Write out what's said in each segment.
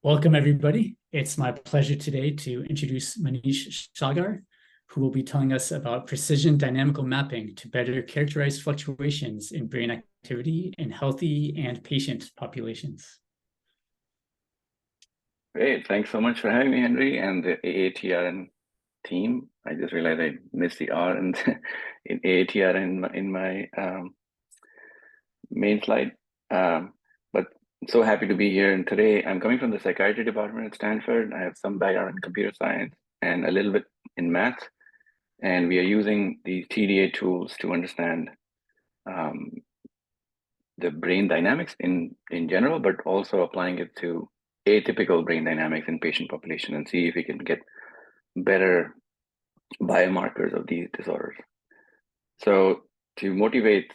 Welcome, everybody. It's my pleasure today to introduce Manish Saggar, who will be telling us about precision dynamical mapping to better characterize fluctuations in brain activity in healthy and patient populations. Great. Thanks so much for having me, Henry, and the AATRN team. I just realized I missed the R in AATRN in my main slide. But I'm so happy to be here. And today I'm coming from the psychiatry department at Stanford. I have some background in computer science and a little bit in math. And we are using these TDA tools to understand the brain dynamics in general, but also applying it to atypical brain dynamics in patient population and see if we can get better biomarkers of these disorders. So to motivate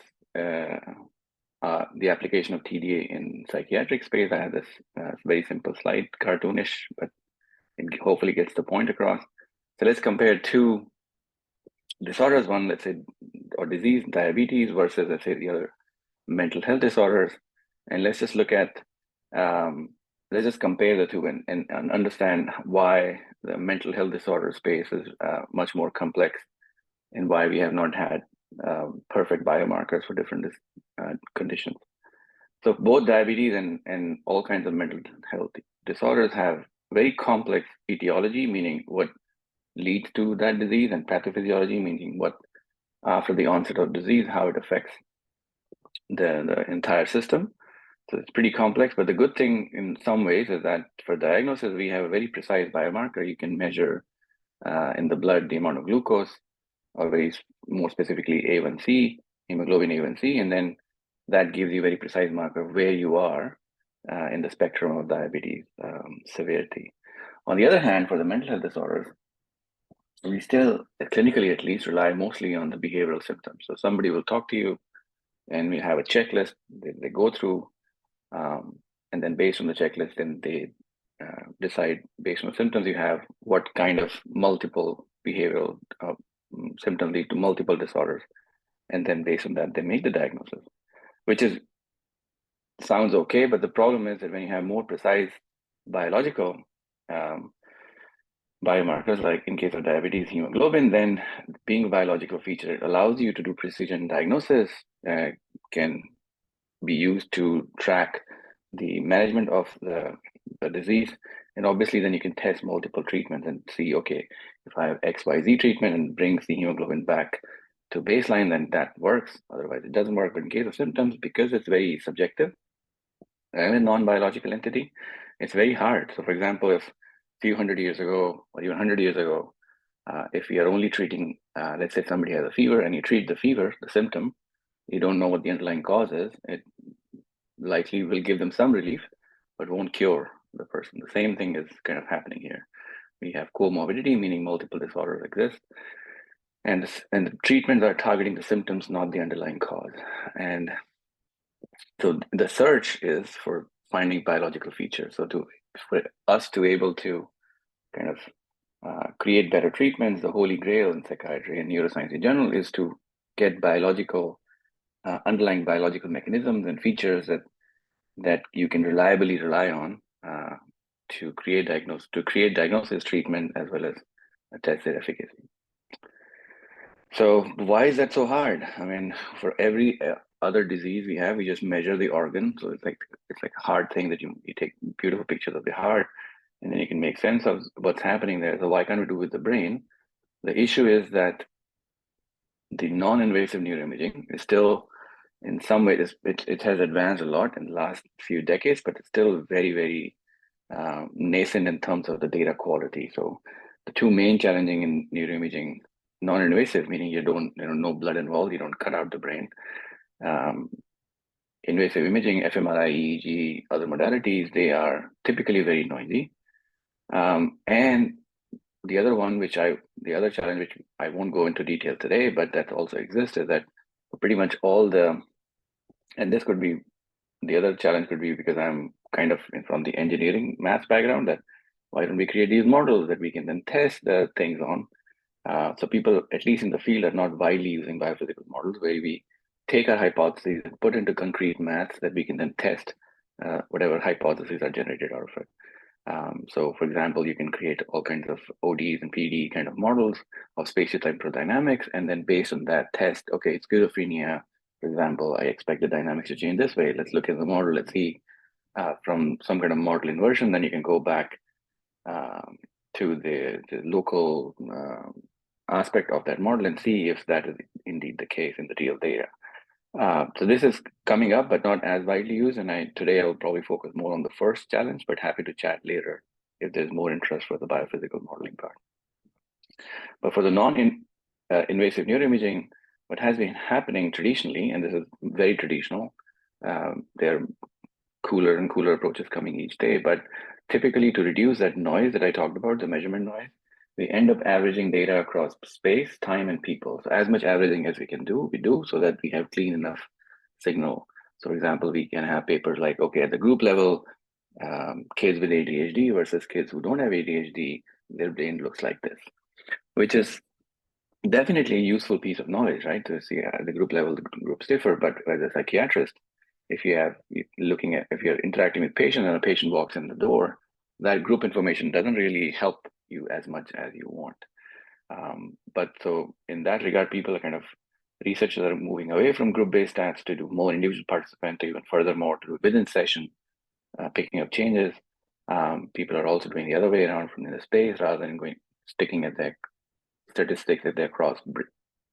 the application of TDA in psychiatric space, I have this very simple slide, cartoonish, but it hopefully gets the point across. So let's compare two disorders, one, let's say, or disease, diabetes, versus, let's say, the other mental health disorders. And let's just look at, let's just compare the two and understand why the mental health disorder space is much more complex and why we have not had perfect biomarkers for different conditions. So both diabetes and all kinds of mental health disorders have very complex etiology, meaning what leads to that disease, and pathophysiology, meaning what after the onset of disease, how it affects the entire system. So it's pretty complex, but the good thing in some ways is that for diagnosis, we have a very precise biomarker. You can measure in the blood the amount of glucose, or more specifically A1C, hemoglobin A1C, and then that gives you a very precise marker of where you are in the spectrum of diabetes severity. On the other hand, for the mental health disorders, we still, clinically at least, rely mostly on the behavioral symptoms. So somebody will talk to you, and we have a checklist they go through, and then based on the checklist, then they decide based on the symptoms you have what kind of multiple behavioral symptoms lead to multiple disorders, and then based on that they make the diagnosis, which sounds okay, but the problem is that when you have more precise biological biomarkers, like in case of diabetes, hemoglobin, then being a biological feature, it allows you to do precision diagnosis, can be used to track the management of the disease. And obviously then you can test multiple treatments and see, okay, if I have XYZ treatment and brings the hemoglobin back to baseline, then that works. Otherwise it doesn't work. But in case of symptoms, because it's very subjective and a non-biological entity, it's very hard. So for example, if a few hundred years ago, or even 100 years ago, if you are only treating, let's say somebody has a fever and you treat the fever, the symptom, you don't know what the underlying cause is, it likely will give them some relief, but won't cure the person. The same thing is kind of happening here. We have comorbidity, meaning multiple disorders exist, and the treatments are targeting the symptoms, not the underlying cause. And so the search is for finding biological features. So for us to able to kind of create better treatments, the holy grail in psychiatry and neuroscience in general is to get underlying biological mechanisms and features that you can reliably rely on to create diagnosis, treatment, as well as test their efficacy. So why is that so hard? I mean, for every other disease we just measure the organ. So it's like a hard thing that you take beautiful pictures of the heart, and then you can make sense of what's happening there. So why can't we do with the brain? The issue is that the non-invasive neuroimaging is still, in some ways, it has advanced a lot in the last few decades, but it's still very, very nascent in terms of the data quality. So the two main challenging in neuroimaging, non-invasive, meaning you don't, no blood involved, you don't cut out the brain. Invasive imaging, fMRI, EEG, other modalities, they are typically very noisy. And the other challenge, which I won't go into detail today, but that also exists, is that pretty much and this could be, the other challenge could be because I'm kind of from the engineering math background, that why don't we create these models that we can then test the things on? So people, at least in the field, are not widely using biophysical models where we take our hypotheses and put into concrete maths that we can then test whatever hypotheses are generated out of it. So for example, you can create all kinds of ODs and PD kind of models of spatiotemporal dynamics, and then based on that test, okay, it's schizophrenia, for example, I expect the dynamics to change this way. Let's look at the model, let's see from some kind of model inversion, then you can go back to the local aspect of that model and see if that is indeed the case in the real data. So this is coming up, but not as widely used. And today I will probably focus more on the first challenge, but happy to chat later if there's more interest for the biophysical modeling part. But for the non-invasive neuroimaging, what has been happening traditionally, and this is very traditional, there are cooler and cooler approaches coming each day, but typically to reduce that noise that I talked about, the measurement noise, we end up averaging data across space, time, and people. So as much averaging as we can do, we do so that we have clean enough signal. So for example, we can have papers like, okay, at the group level, kids with ADHD versus kids who don't have ADHD, their brain looks like this, which is definitely a useful piece of knowledge, right? To see at the group level, the groups differ, but as a psychiatrist, if you're interacting with patients and a patient walks in the door, that group information doesn't really help you as much as you want. But so in that regard, people are kind of, researchers are moving away from group-based stats to do more individual participant, to even furthermore to do within session, picking up changes. People are also doing the other way around from in the space rather than sticking at their statistics at their across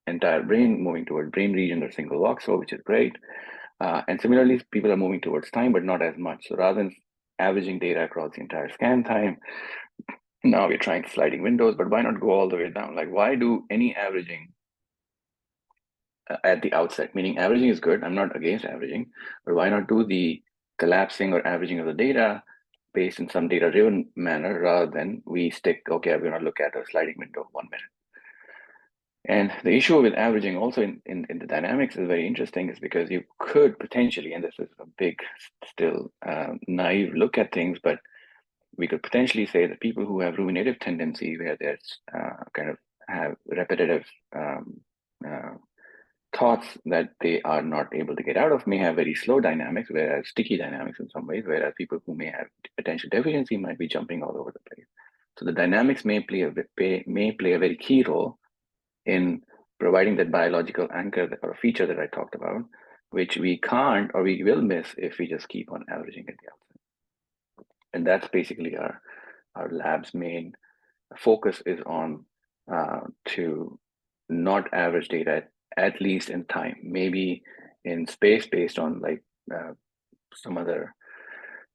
entire brain, moving toward brain region or single voxel, which is great. And similarly, people are moving towards time, but not as much. So rather than averaging data across the entire scan time, now we're trying sliding windows, but why not go all the way down? Like, why do any averaging at the outset? Meaning averaging is good, I'm not against averaging, but why not do the collapsing or averaging of the data based in some data-driven manner rather than we stick, okay, we're going to look at a sliding window of 1 minute. And the issue with averaging also in the dynamics is very interesting, is because you could potentially, and this is a big, still naive look at things, but we could potentially say that people who have ruminative tendency, where there's kind of have repetitive thoughts that they are not able to get out of, may have very slow dynamics, whereas sticky dynamics in some ways, whereas people who may have attention deficiency might be jumping all over the place. So the dynamics may play a very key role in providing that biological anchor or feature that I talked about, which we can't or we will miss if we just keep on averaging at the outset. And that's basically our lab's main focus is on to not average data, at least in time, maybe in space based on like some other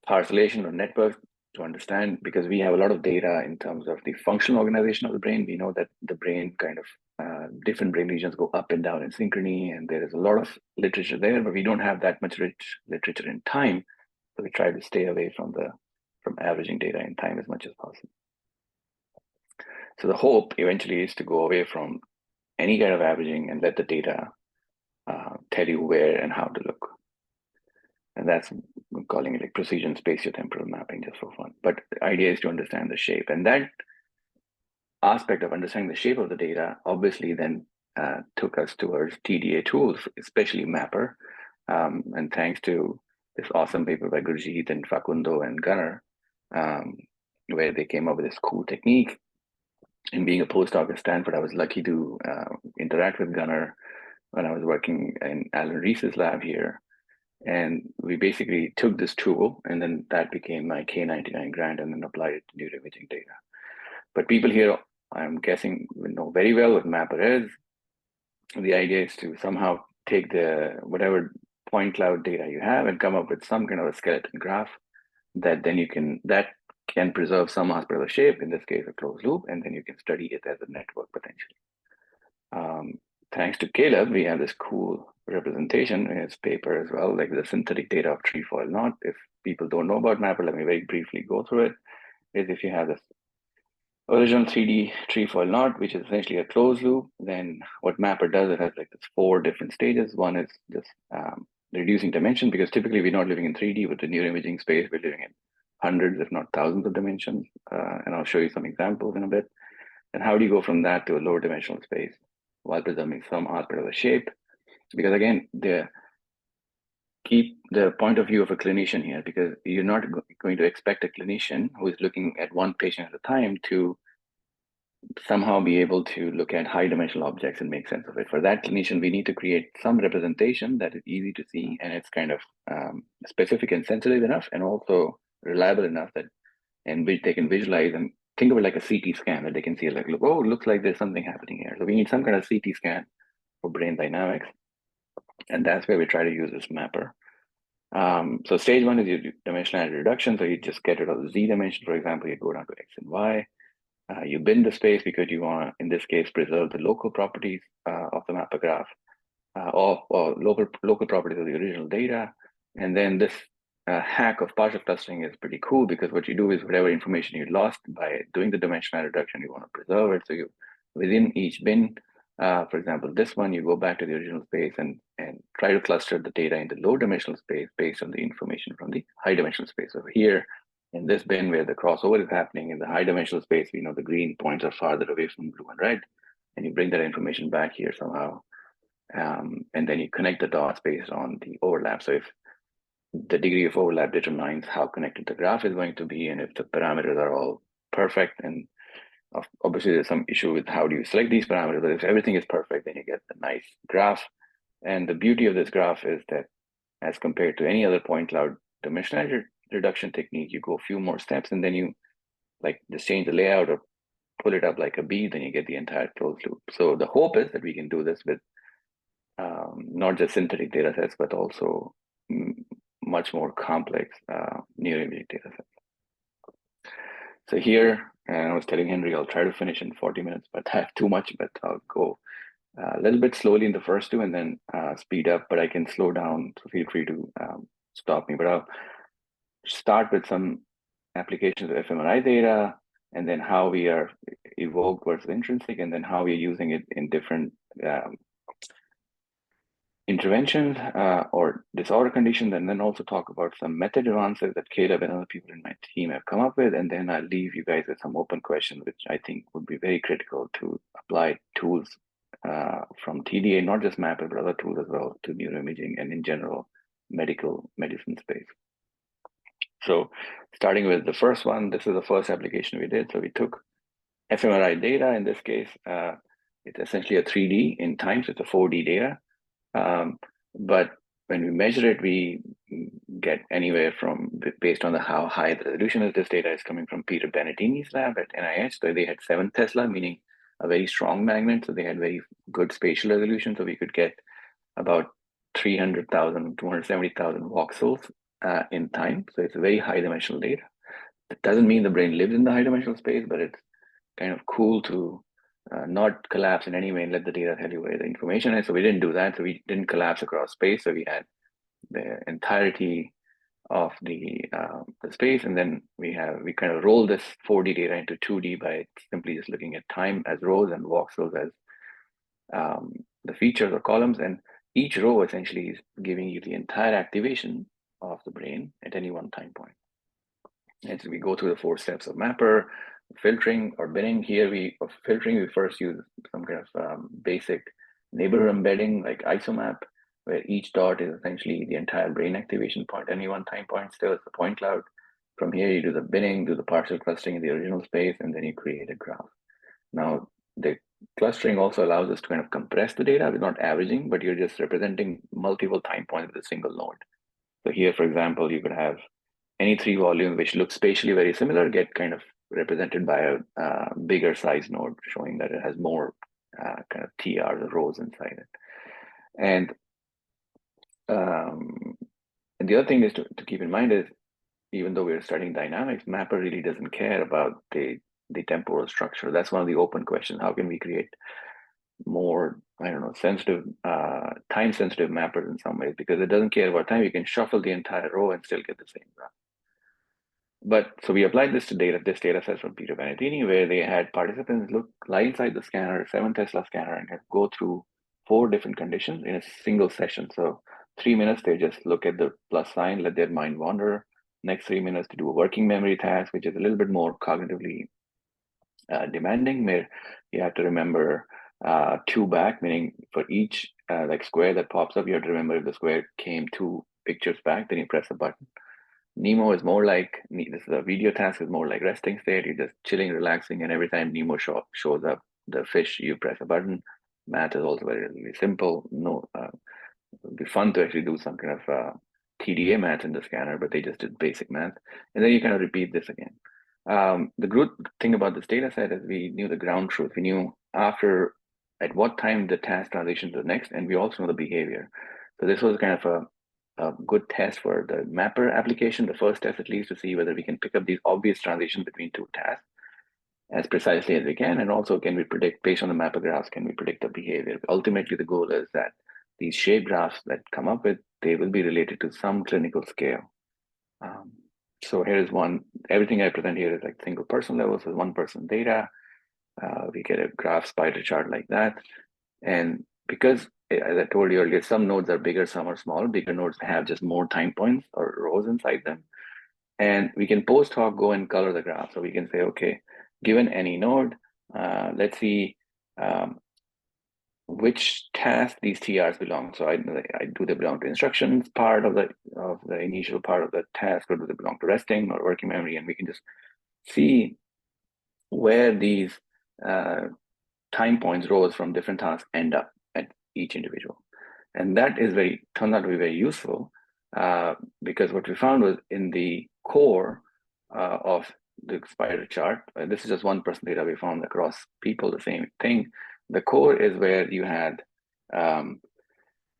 parcellation or network to understand, because we have a lot of data in terms of the functional organization of the brain. We know that the brain kind of different brain regions go up and down in synchrony, and there is a lot of literature there, but we don't have that much rich literature in time. So we try to stay away from averaging data in time as much as possible. So the hope eventually is to go away from any kind of averaging and let the data tell you where and how to look. And that's, we're calling it like precision spatiotemporal mapping just for fun. But the idea is to understand the shape. And that aspect of understanding the shape of the data obviously then took us towards TDA tools, especially Mapper. And thanks to this awesome paper by Gurjeet and Facundo and Gunnar, where they came up with this cool technique. And being a postdoc at Stanford, I was lucky to interact with Gunnar when I was working in Alan Reese's lab here. And we basically took this tool, and then that became my K99 grant, and then applied it to neuroimaging data. But people here, I'm guessing, will know very well what Mapper is. The idea is to somehow take the whatever point cloud data you have and come up with some kind of a skeleton graph that then that can preserve some aspect of the shape, in this case a closed loop, and then you can study it as a network potentially. Thanks to Caleb, we have this cool representation in his paper as well, like the synthetic data of trefoil knot. If people don't know about Mapper, let me very briefly go through it. Is if you have this original 3D trefoil knot, which is essentially a closed loop, then what Mapper does, it has like this 4 different stages. One is just reducing dimension, because typically we're not living in 3D. With the neuroimaging space, we're living in hundreds, if not thousands of dimensions. And I'll show you some examples in a bit. And how do you go from that to a lower dimensional space while preserving some aspect of the shape? Because again, keep the point of view of a clinician here, because you're not going to expect a clinician who is looking at one patient at a time to somehow be able to look at high dimensional objects and make sense of it. For that clinician, we need to create some representation that is easy to see, and it's kind of specific and sensitive enough, and also reliable enough that they can visualize and think of it like a CT scan, that they can see it like, look, oh, it looks like there's something happening here. So we need some kind of CT scan for brain dynamics, and that's where we try to use this mapper. So stage one is your dimensionality reduction. So you just get rid of the Z dimension, for example, you go down to X and Y. You bin the space because you want to, in this case, preserve the local properties of the mapper graph, or local properties of the original data. And then this hack of partial clustering is pretty cool, because what you do is whatever information you lost by doing the dimensional reduction, you want to preserve it. So you, within each bin, for example, this one, you go back to the original space and try to cluster the data in the low dimensional space based on the information from the high dimensional space. So here, in this bin where the crossover is happening in the high dimensional space, we know the green points are farther away from blue and red, and you bring that information back here somehow. And then you connect the dots based on the overlap. So if the degree of overlap determines how connected the graph is going to be, and if the parameters are all perfect, and obviously there's some issue with how do you select these parameters, but if everything is perfect, then you get the nice graph. And the beauty of this graph is that as compared to any other point cloud dimensionality reduction technique, you go a few more steps and then you like just change the layout or pull it up like a B, then you get the entire closed loop. So the hope is that we can do this with not just synthetic data sets, but also much more complex neuroimaging data sets. So here, I was telling Henry, I'll try to finish in 40 minutes, but I have too much, but I'll go a little bit slowly in the first two and then speed up, but I can slow down, so feel free to stop me. But I'll start with some applications of fMRI data, and then how we are evoked versus intrinsic, and then how we're using it in different interventions or disorder conditions, and then also talk about some method advances that Caleb and other people in my team have come up with. And then I'll leave you guys with some open questions, which I think would be very critical to apply tools from TDA, not just Mapper, but other tools as well, to neuroimaging and in general medicine space. So starting with the first one, this is the first application we did. So we took fMRI data. In this case, it's essentially a 3D in time, so it's a 4D data. But when we measure it, we get anywhere from, based on how high the resolution of this data is coming from Peter Benettini's lab at NIH. So they had 7 Tesla, meaning a very strong magnet. So they had very good spatial resolution. So we could get about 300,000, 270,000 voxels in time. So it's a very high dimensional data. It doesn't mean the brain lives in the high dimensional space, but it's kind of cool to not collapse in any way and let the data tell you where the information is. So we didn't do that. So we didn't collapse across space. So we had the entirety of the space, and then we kind of roll this 4D data into 2D by simply just looking at time as rows and voxels as the features or columns, and each row essentially is giving you the entire activation of the brain at any one time point. And so we go through the 4 steps of mapper, filtering or binning. Here we first use some kind of basic neighborhood embedding like isomap, where each dot is essentially the entire brain activation point, any one time point. Still, it's a point cloud. From here, you do the binning, do the partial clustering in the original space, and then you create a graph. Now, the clustering also allows us to kind of compress the data. We're not averaging, but you're just representing multiple time points with a single node. So here, for example, you could have any 3 volumes which look spatially very similar get kind of represented by a bigger size node, showing that it has more kind of TRs or rows inside it. And the other thing is to keep in mind is, even though we're studying dynamics, Mapper really doesn't care about the temporal structure. That's one of the open questions. How can we create more, I don't know, sensitive, time-sensitive mappers in some ways? Because it doesn't care about time. You can shuffle the entire row and still get the same graph. But so we applied this to this data set from Peter Benettini, where they had participants lie inside the scanner, 7 Tesla scanner, and go through 4 different conditions in a single session. So 3 minutes, they just look at the plus sign, let their mind wander. Next 3 minutes to do a working memory task, which is a little bit more cognitively demanding, where you have to remember 2 back, meaning for each like square that pops up, you have to remember if the square came 2 pictures back, then you press a button. Nemo is more like, this is a video task, is more like resting state. You're just chilling, relaxing, and every time Nemo shows up, the fish, you press a button. Math is also very, really simple. No, it would be fun to actually do some kind of TDA math in the scanner, but they just did basic math. And then you kind of repeat this again. The good thing about this data set is we knew the ground truth. We knew at what time the task transitions to the next, and we also know the behavior. So this was kind of a good test for the mapper application, the first test at least, to see whether we can pick up these obvious transitions between two tasks as precisely as we can, and also can we predict, based on the mapper graphs, can we predict the behavior? Ultimately, the goal is that these shape graphs that come up with, they will be related to some clinical scale. So here's one. Everything I present here is like single person level, so 1 person data. We get a graph spider chart like that. And because, as I told you earlier, some nodes are bigger, some are small. Bigger nodes have just more time points or rows inside them. And we can post hoc go and color the graph. So we can say, okay, given any node, let's see which task these TRs belong. So do they belong to instructions part of the initial part of the task, or do they belong to resting or working memory? And we can just see where these time points, rows from different tasks end up at each individual. And that is turned out to be very useful because what we found was in the core of the spider chart, this is just 1 person data we found across people, the same thing. The core is where you had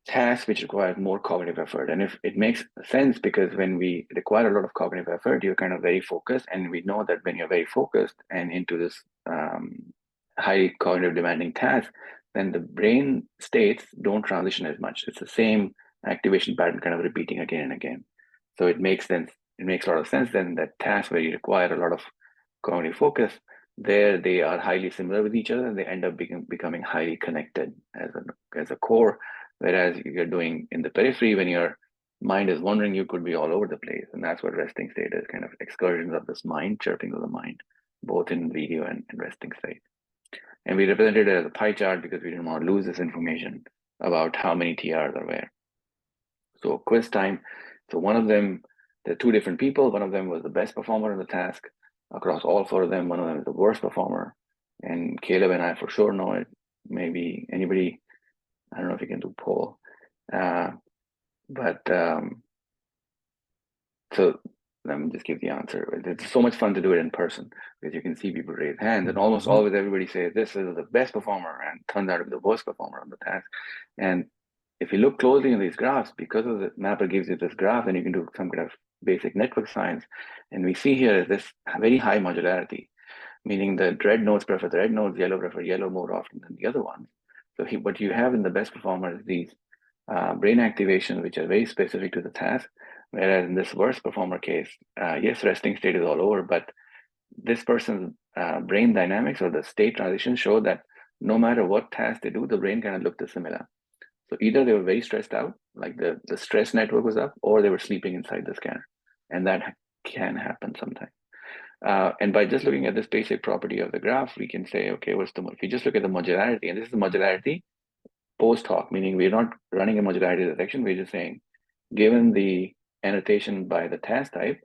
tasks which require more cognitive effort. And if it makes sense, because when we require a lot of cognitive effort, you're kind of very focused. And we know that when you're very focused and into this high cognitive demanding task, then the brain states don't transition as much. It's the same activation pattern kind of repeating again and again. So it makes sense. It makes a lot of sense then that tasks where you require a lot of cognitive focus, there they are highly similar with each other, and they end up becoming highly connected as a core. Whereas you're doing in the periphery, when your mind is wandering, you could be all over the place. And that's what resting state is, kind of excursions of this mind, chirping of the mind, both in video and resting state. And we represented it as a pie chart because we didn't want to lose this information about how many TRs are where. So quiz time. So one of them, there are 2 different people. One of them was the best performer on the task. Across all 4 of them, one of them is the worst performer. And Caleb and I for sure know it. Maybe anybody, I don't know if you can do poll. So let me just give the answer. It's so much fun to do it in person because you can see people raise hands, and almost always everybody says this is the best performer, and turns out to be the worst performer on the task. And if you look closely in these graphs, because of the mapper gives you this graph, then you can do some kind of basic network science. And we see here is this very high modularity, meaning the red nodes prefer the red nodes, yellow prefer yellow more often than the other ones. So what you have in the best performer is these brain activations, which are very specific to the task. Whereas in this worst performer case, yes, resting state is all over, but this person's brain dynamics or the state transitions show that no matter what task they do, the brain kind of looked similar. So either they were very stressed out, like the stress network was up, or they were sleeping inside the scanner. And that can happen sometimes. And by just looking at this basic property of the graph, we can say, okay, if you just look at the modularity, and this is the modularity post hoc, meaning we're not running a modularity detection, we're just saying, given the annotation by the task type,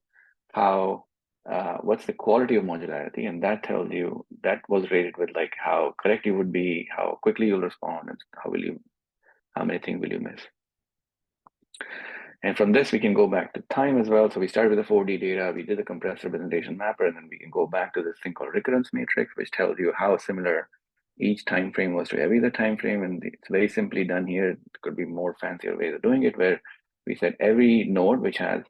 what's the quality of modularity, and that tells you, that was rated with like how correct you would be, how quickly you'll respond, and how many things will you miss. And from this, we can go back to time as well. So we started with the 4D data, we did the compressed representation mapper, and then we can go back to this thing called recurrence matrix, which tells you how similar each time frame was to every other time frame. And it's very simply done here. It could be more fancier ways of doing it, where we said every node which has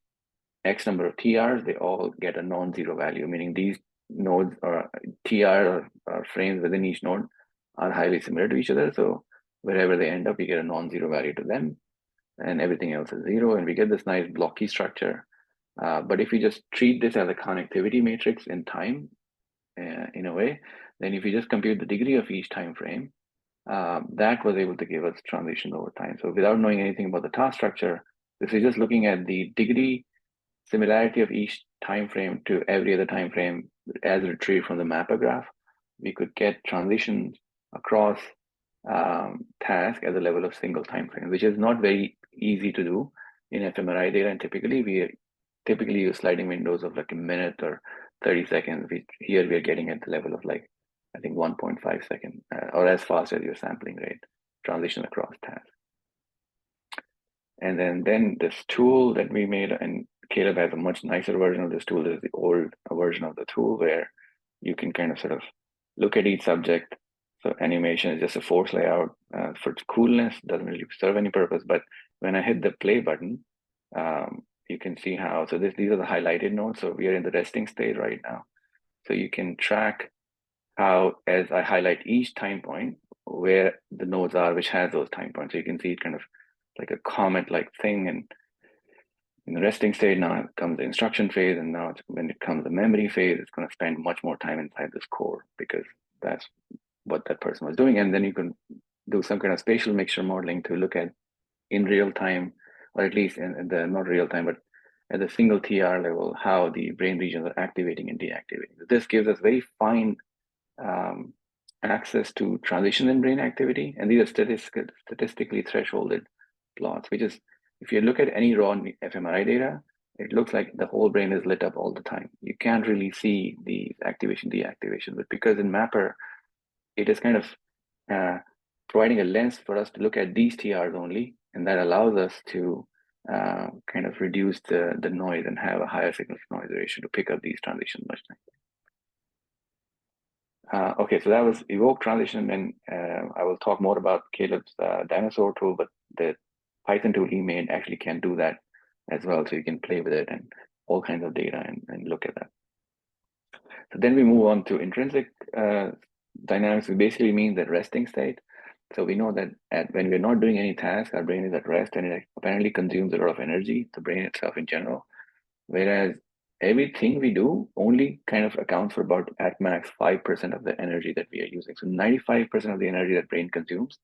X number of TRs, they all get a non-zero value, meaning these nodes or TR or frames within each node are highly similar to each other. So wherever they end up, we get a non-zero value to them, and everything else is 0. And we get this nice blocky structure. But if we just treat this as a connectivity matrix in time, in a way, then if you just compute the degree of each time frame, that was able to give us transitions over time. So without knowing anything about the task structure, this is just looking at the degree similarity of each time frame to every other time frame as retrieved from the mapper graph. We could get transitions across task at the level of single time frame, which is not very easy to do in fMRI data, and typically we use sliding windows of like a minute or 30 seconds. Here we are getting at the level of like, I think 1.5 seconds, or as fast as your sampling rate transition across tasks. And then this tool that we made, and Caleb has a much nicer version of this tool. This is the old version of the tool where you can kind of sort of look at each subject. So animation is just a force layout for coolness, doesn't really serve any purpose. But when I hit the play button, you can see how, so these are the highlighted nodes. So we are in the resting state right now. So you can track how, as I highlight each time point, where the nodes are, which has those time points. So you can see it kind of like a comet-like thing. And in the resting state, now it comes the instruction phase. And now when it comes the memory phase, it's going to spend much more time inside this core because that's what that person was doing. And then you can do some kind of spatial mixture modeling to look at in real time, or at least in the not real time, but at the single TR level, how the brain regions are activating and deactivating. This gives us very fine access to transition in brain activity. And these are statistically thresholded plots, which is, if you look at any raw fMRI data, it looks like the whole brain is lit up all the time. You can't really see the activation, deactivation, but because in Mapper, it is kind of providing a lens for us to look at these TRs only, and that allows us to kind of reduce the noise and have a higher signal-to-noise ratio to pick up these transitions much nicer. Okay, so that was evoked transition, and I will talk more about Caleb's dinosaur tool, but the Python tool he made actually can do that as well, so you can play with it and all kinds of data and look at that. So then we move on to intrinsic dynamics, which basically means that resting state. So we know that when we're not doing any task, our brain is at rest, and it apparently consumes a lot of energy, the brain itself in general. Whereas everything we do only kind of accounts for about at max 5% of the energy that we are using. So 95% of the energy that brain consumes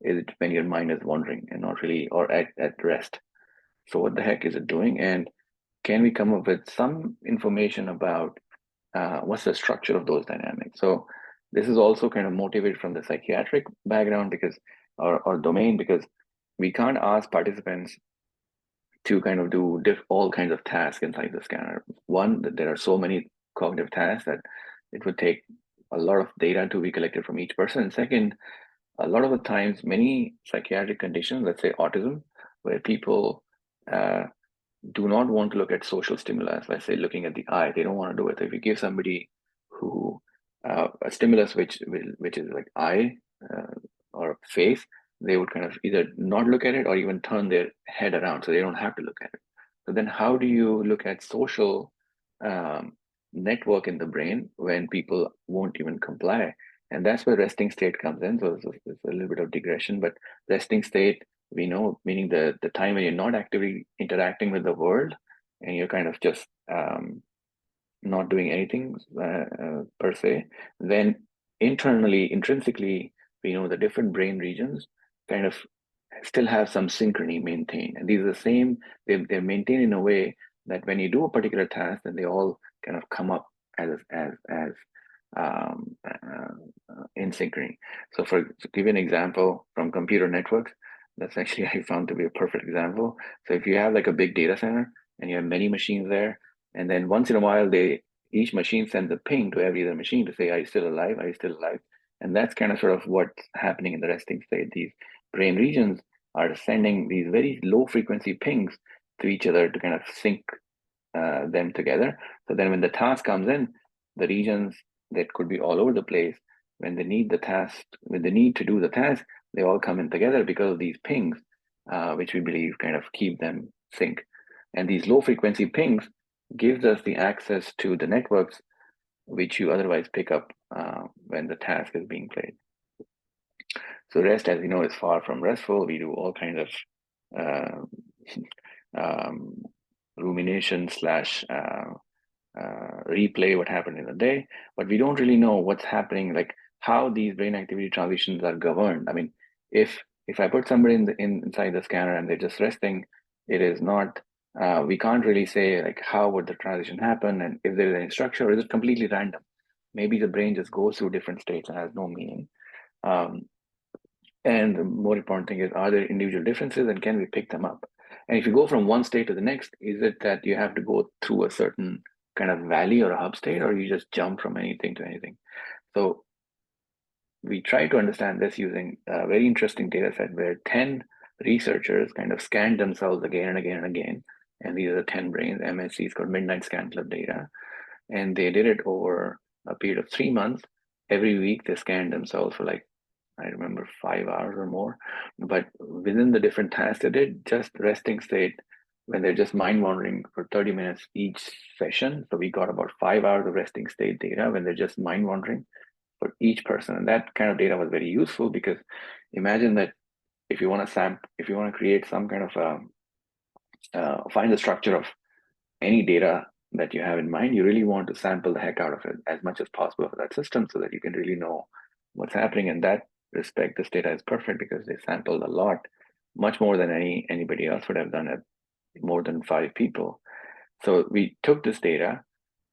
is when your mind is wandering and not really, or at rest. So what the heck is it doing? And can we come up with some information about what's the structure of those dynamics? So this is also kind of motivated from the psychiatric background because, or domain, because we can't ask participants to kind of do all kinds of tasks inside the scanner. One, that there are so many cognitive tasks that it would take a lot of data to be collected from each person. And second, a lot of the times, many psychiatric conditions, let's say autism, where people do not want to look at social stimulus, let's say looking at the eye, they don't want to do it. So if you give somebody who a stimulus which is like eye or face, they would kind of either not look at it or even turn their head around so they don't have to look at it. So then how do you look at social network in the brain when people won't even comply? And that's where resting state comes in. So it's a little bit of digression, but resting state, we know, meaning the time when you're not actively interacting with the world and you're kind of just not doing anything per se, then internally, intrinsically, we know the different brain regions kind of still have some synchrony maintained. And these are the same, they're maintained in a way that when you do a particular task, then they all kind of come up as in synchrony. So to give you an example from computer networks, that's actually I found to be a perfect example. So if you have like a big data center and you have many machines there, and then once in a while each machine sends a ping to every other machine to say, are you still alive? Are you still alive? And that's kind of sort of what's happening in the resting state. These brain regions are sending these very low frequency pings to each other to kind of sync them together. So then when the task comes in, the regions that could be all over the place, when they need to do the task, they all come in together because of these pings, which we believe kind of keep them sync. And these low frequency pings gives us the access to the networks which you otherwise pick up when the task is being played. So rest, as you know, is far from restful. We do all kinds of rumination / replay what happened in the day, but we don't really know what's happening, like how these brain activity transitions are governed. I mean, if I put somebody inside the scanner and they're just resting, it is not, we can't really say like how would the transition happen and if there is any structure, or is it completely random? Maybe the brain just goes through different states and has no meaning. And the more important thing is, are there individual differences and can we pick them up? And if you go from one state to the next, is it that you have to go through a certain kind of valley or a hub state, or you just jump from anything to anything? So we try to understand this using a very interesting data set where 10 researchers kind of scanned themselves again and again and again. And these are the 10 brains. MSC is called Midnight Scan Club data. And they did it over a period of 3 months. Every week they scanned themselves for like, I remember 5 hours or more. But within the different tasks they did, just resting state, when they're just mind wandering for 30 minutes each session. So we got about 5 hours of resting state data when they're just mind wandering for each person. And that kind of data was very useful, because imagine that if you want to create some kind of find the structure of any data that you have in mind, you really want to sample the heck out of it as much as possible for that system so that you can really know what's happening. In that respect, this data is perfect because they sampled a lot, much more than anybody else would have done it, more than 5 people. So we took this data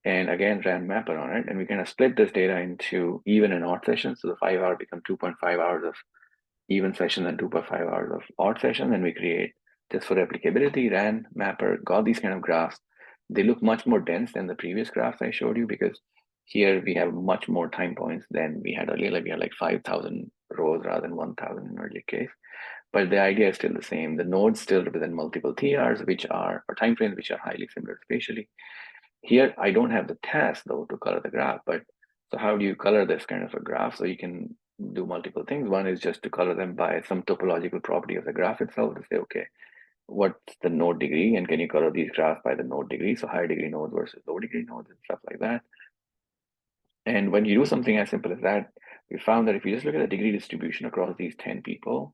and again ran mapper on it, and we kind of split this data into even and odd sessions. So the 5 hour become 2.5 hours of even session and 2.5 hours of odd session. And we create, just for replicability, ran mapper, got these kind of graphs. They look much more dense than the previous graphs I showed you, because here we have much more time points than we had earlier. Like we had like 5,000 rows rather than 1,000 in earlier case. But the idea is still the same. The nodes still represent multiple TRs, or timeframes, which are highly similar spatially. Here, I don't have the task though to color the graph, but so how do you color this kind of a graph? So you can do multiple things. One is just to color them by some topological property of the graph itself, to say, okay, what's the node degree, and can you color these graphs by the node degree? So higher degree nodes versus low degree nodes and stuff like that. And when you do something as simple as that, we found that if you just look at the degree distribution across these 10 people,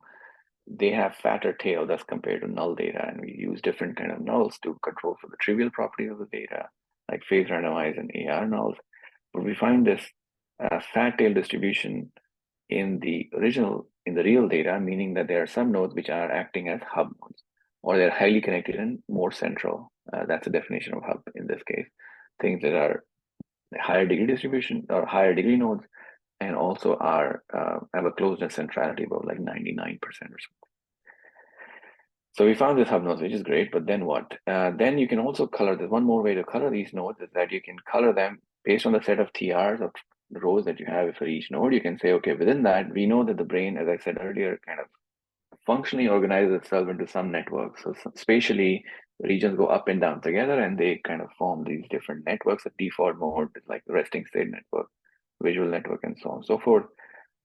they have fatter tails as compared to null data. And we use different kind of nulls to control for the trivial properties of the data, like phase randomized and AR nulls. But we find this fat tail distribution in the real data, meaning that there are some nodes which are acting as hub nodes, or they're highly connected and more central. That's the definition of hub in this case. Things that are higher degree distribution or higher degree nodes, and also have a closeness centrality about like 99% or something. So we found this hub nodes, which is great, but then what? Then you can also color. There's one more way to color these nodes, is that you can color them based on the set of TRs of rows that you have for each node. You can say, okay, within that, we know that the brain, as I said earlier, kind of functionally organizes itself into some networks. So spatially, regions go up and down together, and they kind of form these different networks. The default mode is like the resting state network, visual network, and so on and so forth.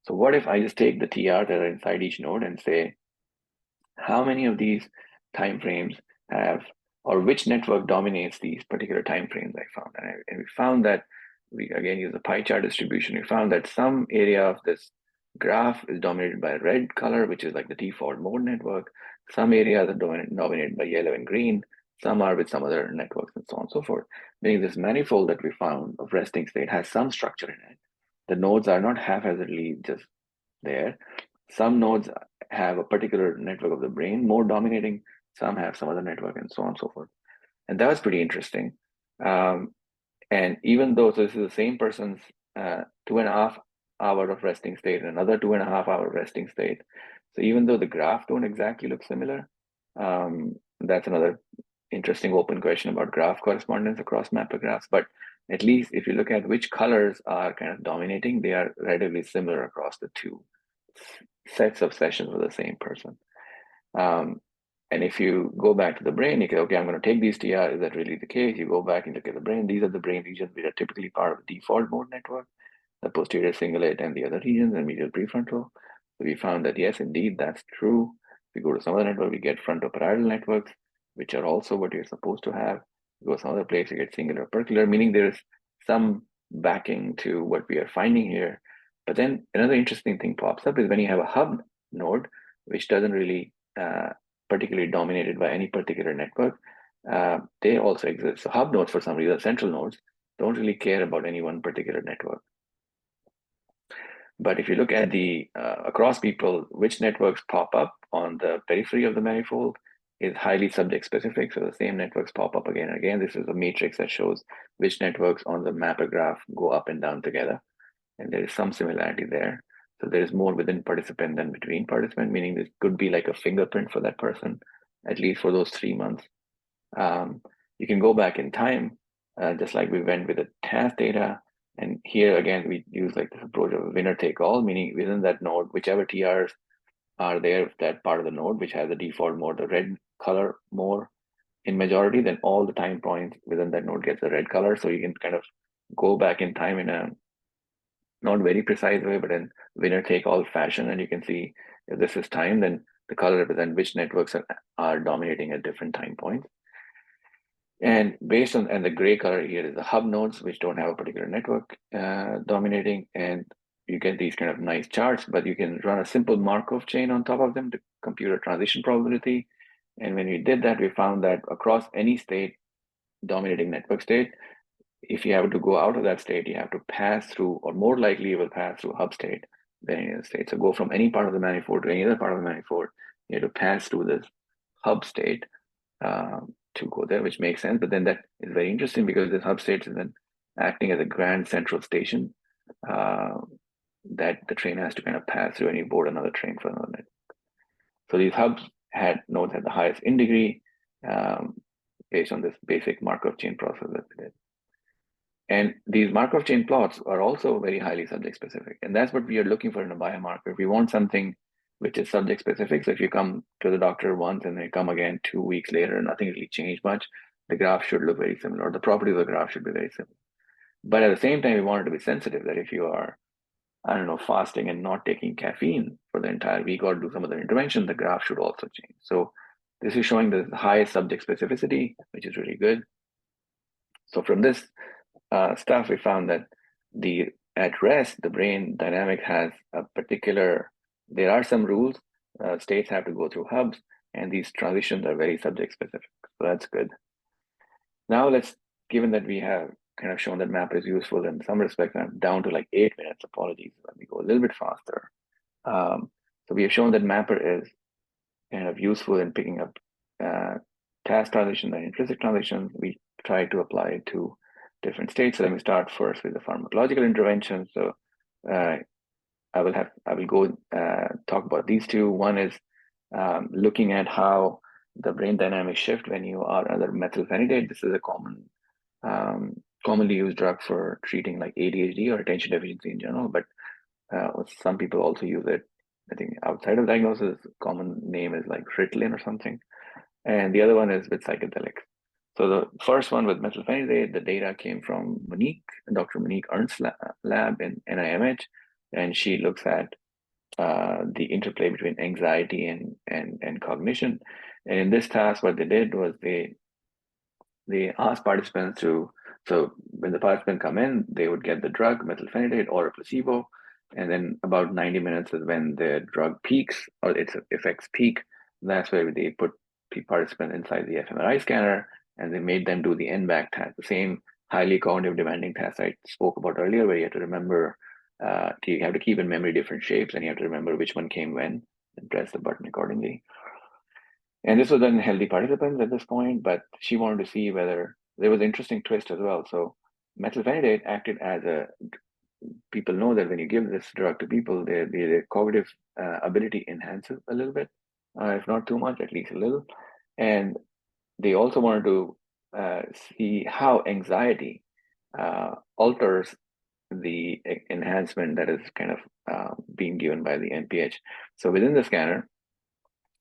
So what if I just take the TR that are inside each node and say, how many of these timeframes have, or which network dominates these particular timeframes I found? And we found that, we again use the pie chart distribution. We found that some area of this graph is dominated by red color, which is like the default mode network. Some areas are dominated by yellow and green. Some are with some other networks, and so on and so forth. Meaning this manifold that we found of resting state has some structure in it. The nodes are not haphazardly just there. Some nodes have a particular network of the brain more dominating, some have some other network, and so on and so forth. And that was pretty interesting. And even though, so this is the same person's 2.5 hour of resting state and another 2.5 hour resting state. So even though the graph don't exactly look similar, that's another interesting open question about graph correspondence across mapper graphs. But at least if you look at which colors are kind of dominating, they are relatively similar across the two sets of sessions with the same person. And if you go back to the brain, you go, okay, I'm going to take these TR. Is that really the case? You go back and look at the brain. These are the brain regions which are typically part of the default mode network, the posterior cingulate and the other regions, and medial prefrontal. So we found that, yes, indeed, that's true. If you go to some other network, we get frontoparietal networks, which are also what you're supposed to have. You go some other place, you get singular opercular, meaning there is some backing to what we are finding here. But then another interesting thing pops up is when you have a hub node, which doesn't really particularly dominated by any particular network, they also exist. So hub nodes, for some reason, central nodes, don't really care about any one particular network. But if you look at the across people, which networks pop up on the periphery of the manifold is highly subject specific. So the same networks pop up again and again. This is a matrix that shows which networks on the mapper graph go up and down together. And there is some similarity there. So there is more within participant than between participant, meaning this could be like a fingerprint for that person. at least for those 3 months. You can go back in time, just like we went with the task data. And here again, we use like this approach of winner take all, meaning within that node, whichever TRs are there, that part of the node, which has the default mode, the red color more in majority, then all the time points within that node gets a red color. So you can kind of go back in time in a not very precise way, but in winner take all fashion. And you can see if this is time, then the color represents which networks are dominating at different time points. And based on, and the gray color here is the hub nodes, which don't have a particular network dominating. And you get these kind of nice charts, but you can run a simple Markov chain on top of them to compute a transition probability. And when we did that, we found that across any state, dominating network state, if you have to go out of that state, you have to pass through, or more likely you will pass through hub state than any other state. So go from any part of the manifold to any other part of the manifold, you have to pass through this hub state to go there, which makes sense. But then that is very interesting because this hub state is then acting as a grand central station that the train has to kind of pass through, and you board another train for another network. So these hubs had nodes at the highest in degree based on this basic Markov chain process that we did. And these Markov chain plots are also very highly subject specific. And that's what we are looking for in a biomarker. We want something which is subject specific. So if you come to the doctor once and then come again 2 weeks later and nothing really changed much, the graph should look very similar. The properties of the graph should be very similar. But at the same time, we want it to be sensitive that if you are, I don't know, fasting and not taking caffeine for the entire week or do some other intervention, the graph should also change. So this is showing the highest subject specificity, which is really good. So from this stuff, we found that at rest, the brain dynamic has a particular, there are some rules, states have to go through hubs, and these transitions are very subject specific. So that's good. Now given that we have kind of shown that mapper is useful in some respects, I'm down to like 8 minutes, apologies, let me go a little bit faster. So we have shown that mapper is kind of useful in picking up task transitions and intrinsic transitions. We try to apply it to different states. So let me start first with the pharmacological intervention. So I will go talk about these two. One is looking at how the brain dynamics shift when you are under methylphenidate. This is a commonly used drug for treating like ADHD or attention deficiency in general, but some people also use it, I think, outside of diagnosis. Common name is like Ritalin or something. And the other one is with psychedelics. So the first one with methylphenidate, the data came from Dr. Monique Ernst's lab in NIMH, and she looks at the interplay between anxiety and cognition. And in this task, what they did was they asked participants so when the participants come in, they would get the drug, methylphenidate, or a placebo, and then about 90 minutes is when the drug peaks, or its effects peak. That's where they put the participant inside the fMRI scanner, and they made them do the NBAC task, the same highly cognitive demanding task I spoke about earlier, where you have to remember, you have to keep in memory different shapes, and you have to remember which one came when, and press the button accordingly. And this was done in healthy participants at this point, but she wanted to see whether there was an interesting twist as well. So methylphenidate acted as people know that when you give this drug to people, their cognitive ability enhances a little bit, if not too much, at least a little. And they also wanted to see how anxiety alters the enhancement that is kind of being given by the NPH. So within the scanner,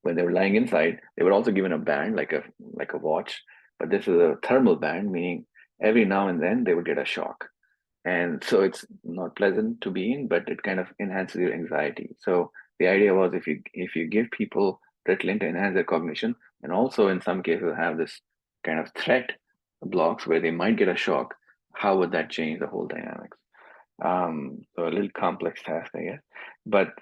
when they were lying inside, they were also given a band like a watch, but this is a thermal band, meaning every now and then they would get a shock. And so it's not pleasant to be in, but it kind of enhances your anxiety. So the idea was if you give people Ritalin to enhance their cognition, and also in some cases have this kind of threat blocks where they might get a shock, how would that change the whole dynamics? So a little complex task, I guess. But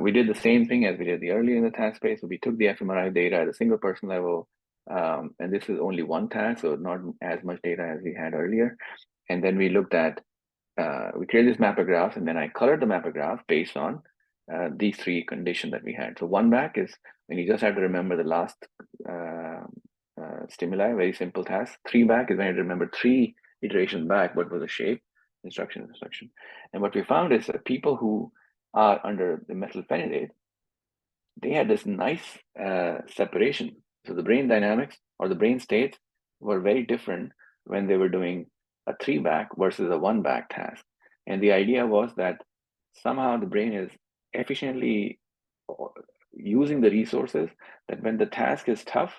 we did the same thing as we did earlier in the task space. So we took the fMRI data at a single person level, and this is only one task, so not as much data as we had earlier. And then we looked at, we created this mapper graph, and then I colored the mapper graph based on these three conditions that we had. So one back is when you just have to remember the last stimuli, very simple task. 3 back is when you remember 3 iterations back, what was the shape, instruction. And what we found is that people who are under the methylphenidate, they had this nice separation. So the brain dynamics or the brain states were very different when they were doing a 3-back versus a 1-back task. And the idea was that somehow the brain is efficiently using the resources, that when the task is tough,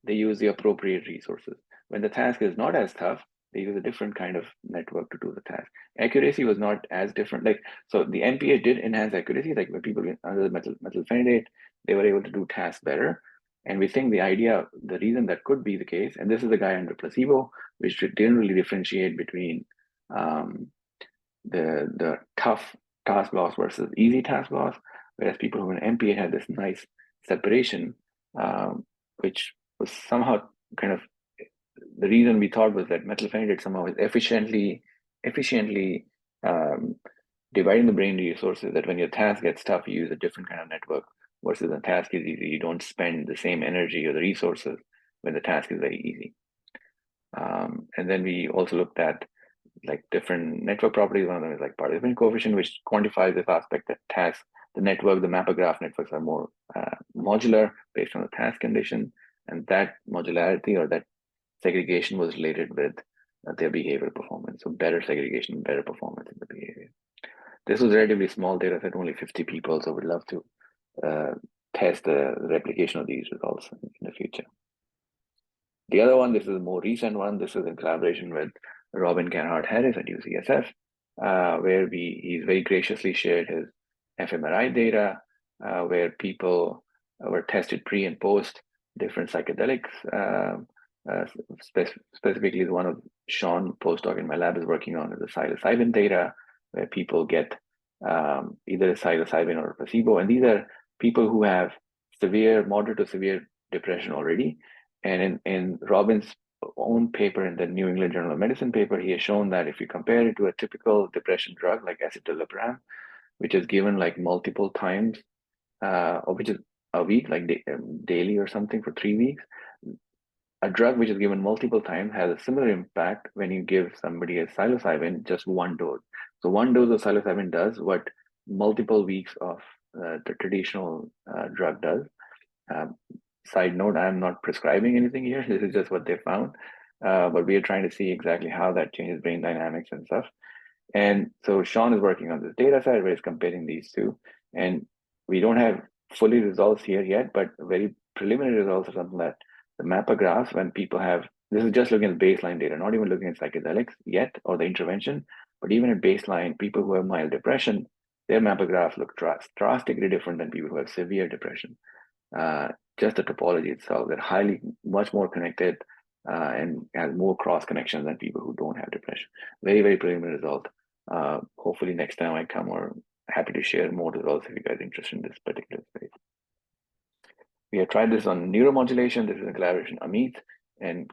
they use the appropriate resources. When the task is not as tough, they use a different kind of network to do the task. Accuracy was not as different. Like, so the NPH did enhance accuracy, like when people under the methylphenidate, they were able to do tasks better. And we think the reason that could be the case, and this is the guy under placebo, which didn't really differentiate between the tough task loss versus easy task loss, whereas people who in MPA had this nice separation, which was somehow kind of the reason we thought was that methylphenidate somehow is efficiently dividing the brain resources, that when your task gets tough, you use a different kind of network versus the task is easy. You don't spend the same energy or the resources when the task is very easy. And then we also looked at like different network properties. One of them is like participant coefficient, which quantifies this aspect that tasks, the network, the mapograph networks are more modular based on the task condition. And that modularity or that segregation was related with their behavioral performance. So better segregation, better performance in the behavior. This was a relatively small data set, only 50 people. So we'd love to test the replication of these results in the future. The other one, this is a more recent one. This is in collaboration with Robin Canhart-Harris at UCSF, where he's very graciously shared his fMRI data, where people were tested pre and post different psychedelics. Specifically, the one of Sean, postdoc in my lab, is working on is the psilocybin data, where people get either a psilocybin or a placebo. And these are people who have moderate to severe depression already. And in Robin's own paper in the New England Journal of Medicine paper, he has shown that if you compare it to a typical depression drug like escitalopram, which is given like multiple times, or which is a week, like daily or something for 3 weeks, a drug which is given multiple times has a similar impact when you give somebody a psilocybin just one dose. So one dose of psilocybin does what multiple weeks of the traditional drug does. Side note, I'm not prescribing anything here. This is just what they found. But we are trying to see exactly how that changes brain dynamics and stuff. And so Sean is working on this data set where he's comparing these two. And we don't have fully results here yet, but very preliminary results are something that the mapograph, when people have, this is just looking at baseline data, not even looking at psychedelics yet or the intervention, but even at baseline, people who have mild depression, their mapographs look drastically different than people who have severe depression. Just the topology itself, they're much more connected and has more cross connections than people who don't have depression. Very, very preliminary result. Hopefully next time I come, or happy to share more results if you guys are interested in this particular space. We have tried this on neuromodulation. This is a collaboration Amit, and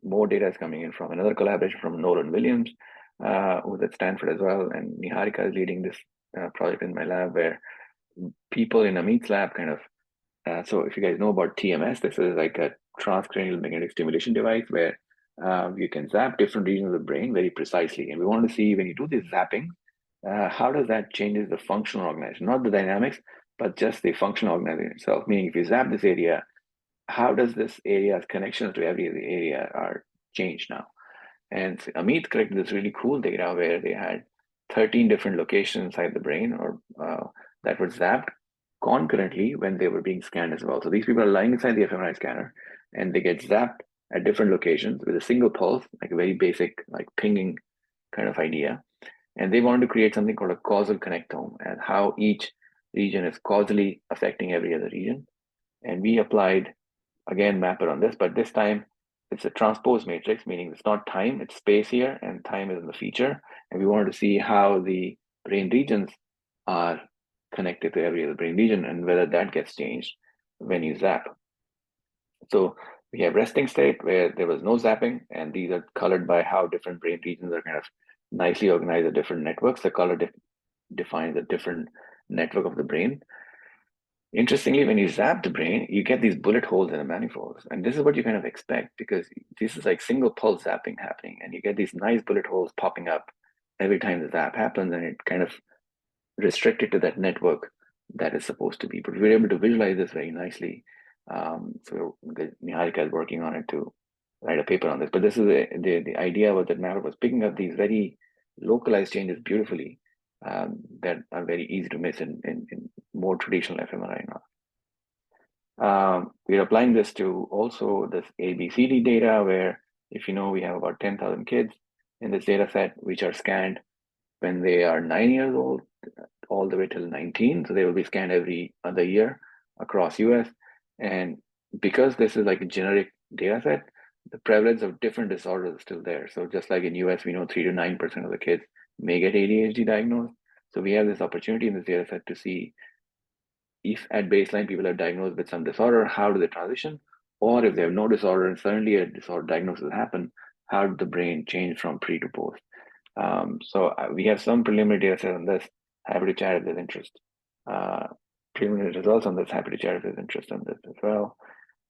more data is coming in from another collaboration from Nolan Williams, who's at Stanford as well. And Niharika is leading this project in my lab, where people in Amit's lab kind of, so if you guys know about TMS, this is like a transcranial magnetic stimulation device where you can zap different regions of the brain very precisely. And we want to see when you do this zapping, how does that change the functional organization, not the dynamics, but just the functional organization itself. Meaning if you zap this area, how does this area's connections to every other area are changed now? And Amit collected this really cool data where they had 13 different locations inside the brain or that were zapped concurrently when they were being scanned as well. So these people are lying inside the fMRI scanner and they get zapped at different locations with a single pulse, like a very basic like pinging kind of idea. And they wanted to create something called a causal connectome and how each region is causally affecting every other region. And we applied, again, Mapper on this, but this time it's a transpose matrix, meaning it's not time, it's space here, and time is in the feature. And we wanted to see how the brain regions are connected to every other brain region and whether that gets changed when you zap. So we have resting state where there was no zapping, and these are colored by how different brain regions are kind of nicely organized at different networks. The color defines a different network of the brain. Interestingly, when you zap the brain, you get these bullet holes in the manifolds. And this is what you kind of expect because this is like single pulse zapping happening. And you get these nice bullet holes popping up every time the zap happens. And it kind of restricted to that network that is supposed to be. But we're able to visualize this very nicely So Niharika is working on it to write a paper on this. But this is the idea was that mapper was picking up these very localized changes beautifully that are very easy to miss in more traditional fMRI now. We're applying this to also this ABCD data, where if you know, we have about 10,000 kids in this data set, which are scanned when they are 9 years old, all the way till 19. So they will be scanned every other year across US. And because this is like a generic data set, the prevalence of different disorders is still there. So just like in US, we know 3 to 9% of the kids may get ADHD diagnosed. So we have this opportunity in this data set to see if at baseline people are diagnosed with some disorder, how do they transition? Or if they have no disorder and suddenly a disorder diagnosis happen, how did the brain change from pre to post? So we have some preliminary data set on this. Happy to chat if there's interest. Preliminary results on this. Happy to chat if there's interest on this as well.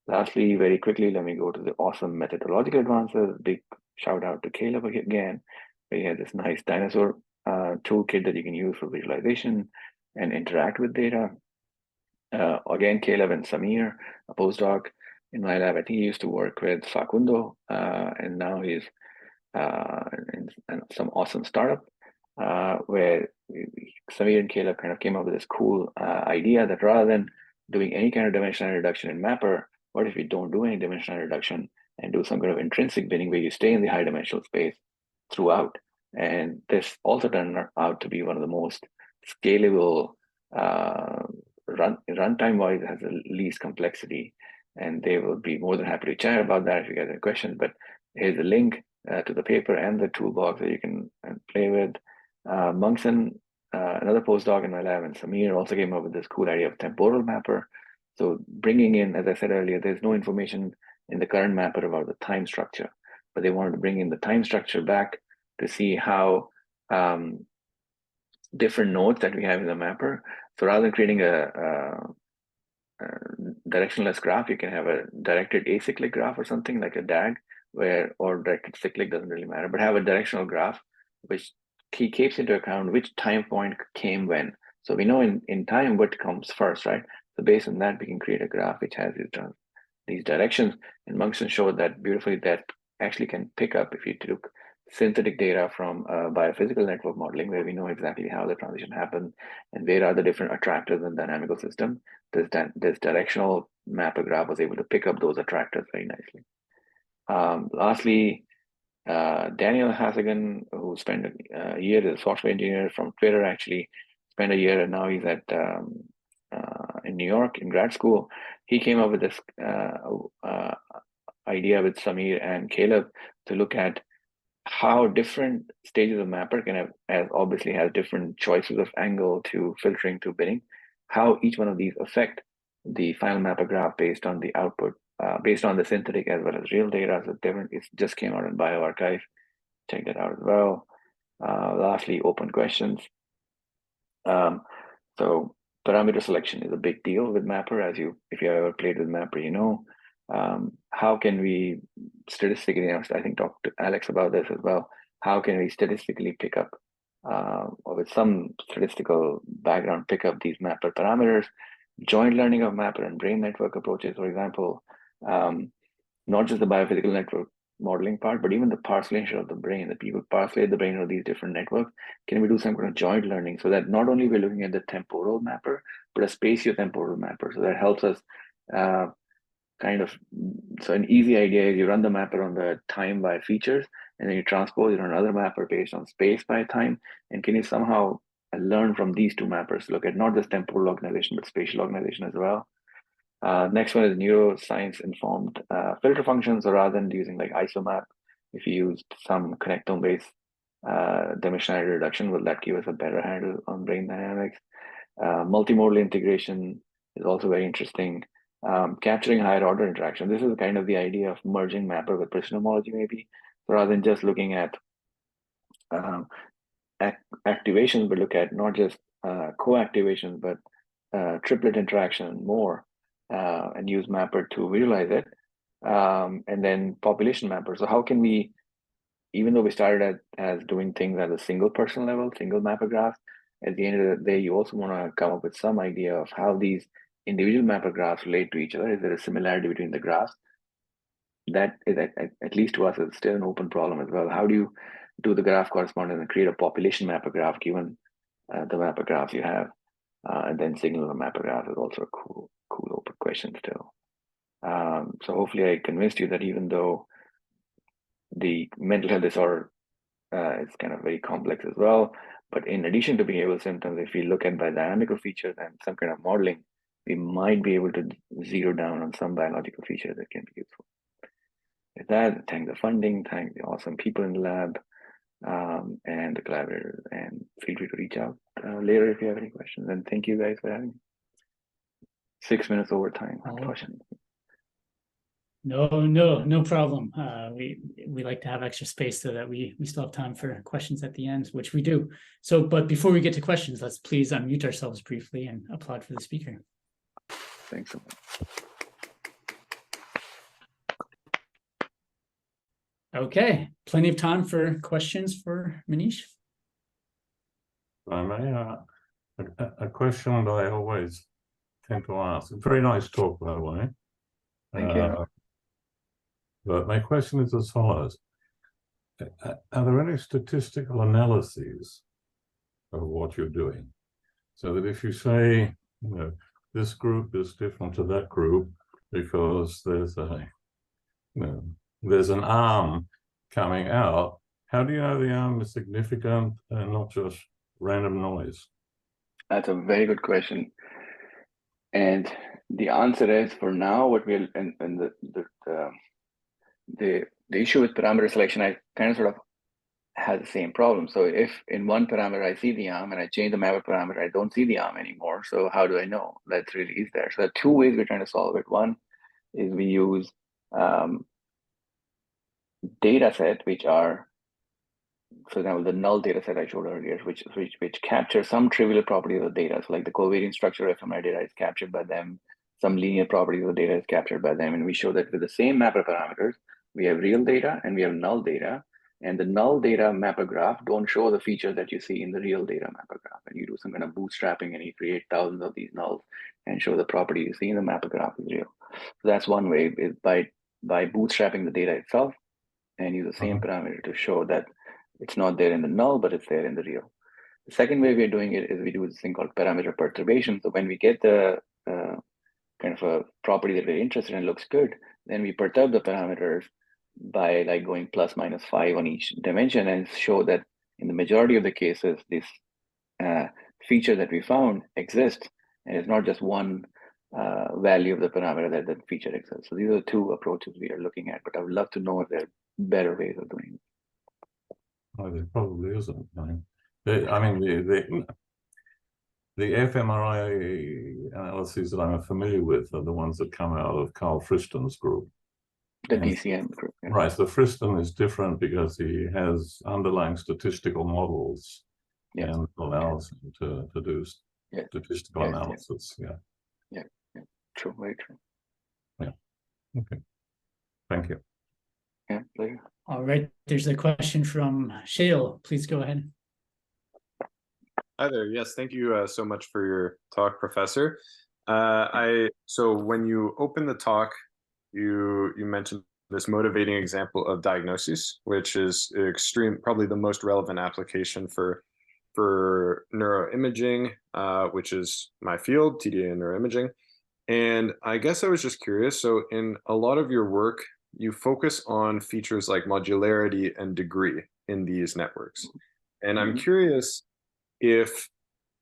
Lastly, very quickly, let me go to the awesome methodological advances. Big shout out to Caleb again. He has this nice dinosaur toolkit that you can use for visualization and interact with data. Again, Caleb and Samir, a postdoc in my lab. I think he used to work with Facundo, and now he's in some awesome startup where Samir and Caleb kind of came up with this cool idea that rather than doing any kind of dimensional reduction in mapper, what if we don't do any dimensional reduction and do some kind of intrinsic binning where you stay in the high dimensional space throughout? And this also turned out to be one of the most scalable runtime wise has the least complexity, and they will be more than happy to chat about that if you guys have questions. But here's a link to the paper and the toolbox that you can play with. Mungson, another postdoc in my lab, and Samir also came up with this cool idea of temporal mapper. So bringing in, as I said earlier, there's no information in the current mapper about the time structure, but they wanted to bring in the time structure back to see how different nodes that we have in the mapper. So rather than creating a directionless graph, you can have a directed acyclic graph or something like a DAG, or directed cyclic, doesn't really matter, but have a directional graph which keeps into account which time point came when. So we know in time what comes first, right? So based on that, we can create a graph which has these directions. And Mungson showed that beautifully, that actually can pick up if you took synthetic data from biophysical network modeling, where we know exactly how the transition happened and where are the different attractors in the dynamical system. This directional mapper graph was able to pick up those attractors very nicely. Lastly, Daniel Hasagan, who spent a year as a software engineer from Twitter, actually spent a year, and now he's at in New York in grad school. He came up with this idea with Samir and Caleb to look at how different stages of mapper can have, as obviously has different choices of angle to filtering to binning, how each one of these affect the final mapper graph based on the output, based on the synthetic as well as real data. So it just came out in bioRxiv. Check that out as well. Lastly, open questions. So parameter selection is a big deal with mapper. If you have ever played with mapper, you know. How can we statistically, I think talk to Alex about this as well, how can we statistically pick up, or with some statistical background, pick up these mapper parameters, joint learning of mapper and brain network approaches, for example, not just the biophysical network modeling part, but even the parcellation of the brain, that people parcellate the brain of these different networks. Can we do some kind of joint learning so that not only we're looking at the temporal mapper, but a spatiotemporal mapper? So that helps us so an easy idea is you run the mapper on the time by features, and then you transpose it on another mapper based on space by time. And can you somehow learn from these two mappers, look at not just temporal organization, but spatial organization as well? Next one is neuroscience informed filter functions. So rather than using like isomap, if you used some connectome based dimensionality reduction, will that give us a better handle on brain dynamics? Multimodal integration is also very interesting. Capturing higher order interaction. This is kind of the idea of merging mapper with precision homology, maybe. So rather than just looking at activations, but look at not just co-activations, but triplet interaction and more, and use mapper to visualize it. And then population mapper. So how can we, even though we started as doing things at a single person level, single mapper graph, at the end of the day, you also want to come up with some idea of how these individual mapper graphs relate to each other? Is there a similarity between the graphs? That is, at least to us, is still an open problem as well. How do you do the graph correspondence and create a population mapper graph given the mapper graphs you have? And then signal a mapper graph is also a cool open question still. So hopefully I convinced you that even though the mental health disorder is kind of very complex as well, but in addition to behavioral symptoms, if we look at dynamical features and some kind of modeling, we might be able to zero down on some biological features that can be useful. With that, thank the funding, thank the awesome people in the lab, and the collaborators, and feel free to reach out later if you have any questions. And thank you guys for having me. 6 minutes over time, unfortunately. No problem. We like to have extra space so that we still have time for questions at the end, which we do. So, but before we get to questions, let's please unmute ourselves briefly and applaud for the speaker. Thanks so much. Okay, plenty of time for questions for Manish. I may, a question that I always tend to ask. Very nice talk, by the way. Thank you. But my question is as follows. Are there any statistical analyses of what you're doing? So that if you say, this group is different to that group because there's there's an arm coming out, how do you know the arm is significant and not just random noise? That's a very good question. And the answer is, for now, what we're, and the issue with parameter selection, I kind of sort of has the same problem. So if in one parameter I see the arm and I change the mapper parameter, I don't see the arm anymore. So how do I know that really is there? So there are two ways we're trying to solve it. One is we use data set, which are, for example, the null data set I showed earlier, which capture some trivial properties of the data. So like the covariance structure of my data is captured by them, some linear properties of the data is captured by them. And we show that with the same mapper parameters, we have real data and we have null data. And the null data mapper graph don't show the features that you see in the real data mapper graph. And you do some kind of bootstrapping and you create thousands of these nulls and show the property you see in the mapper graph is real. So that's one way, is by bootstrapping the data itself and use the same parameter to show that it's not there in the null, but it's there in the real. The second way we're doing it is we do this thing called parameter perturbation. So when we get the kind of a property that we're interested in looks good, then we perturb the parameters by like going plus minus 5 on each dimension and show that in the majority of the cases, this feature that we found exists, and it's not just one value of the parameter that the feature exists. So these are the two approaches we are looking at, but I would love to know if there are better ways of doing it. Oh, there probably isn't. I mean, the fMRI analyses that I'm familiar with are the ones that come out of Carl Fristen's group. The DCM group. Yeah. Right. So Fristen is different because he has underlying statistical models and allows him to do statistical analysis. Yeah. True. Very true. Yeah. Okay. Thank you. Yeah, pleasure. All right. There's a question from Shail. Please go ahead. Hi there. Yes, thank you so much for your talk, Professor. So when you opened the talk, you mentioned this motivating example of diagnosis, which is probably the most relevant application for neuroimaging, which is my field, TDA and neuroimaging. And I guess I was just curious. So in a lot of your work, you focus on features like modularity and degree in these networks. And I'm curious if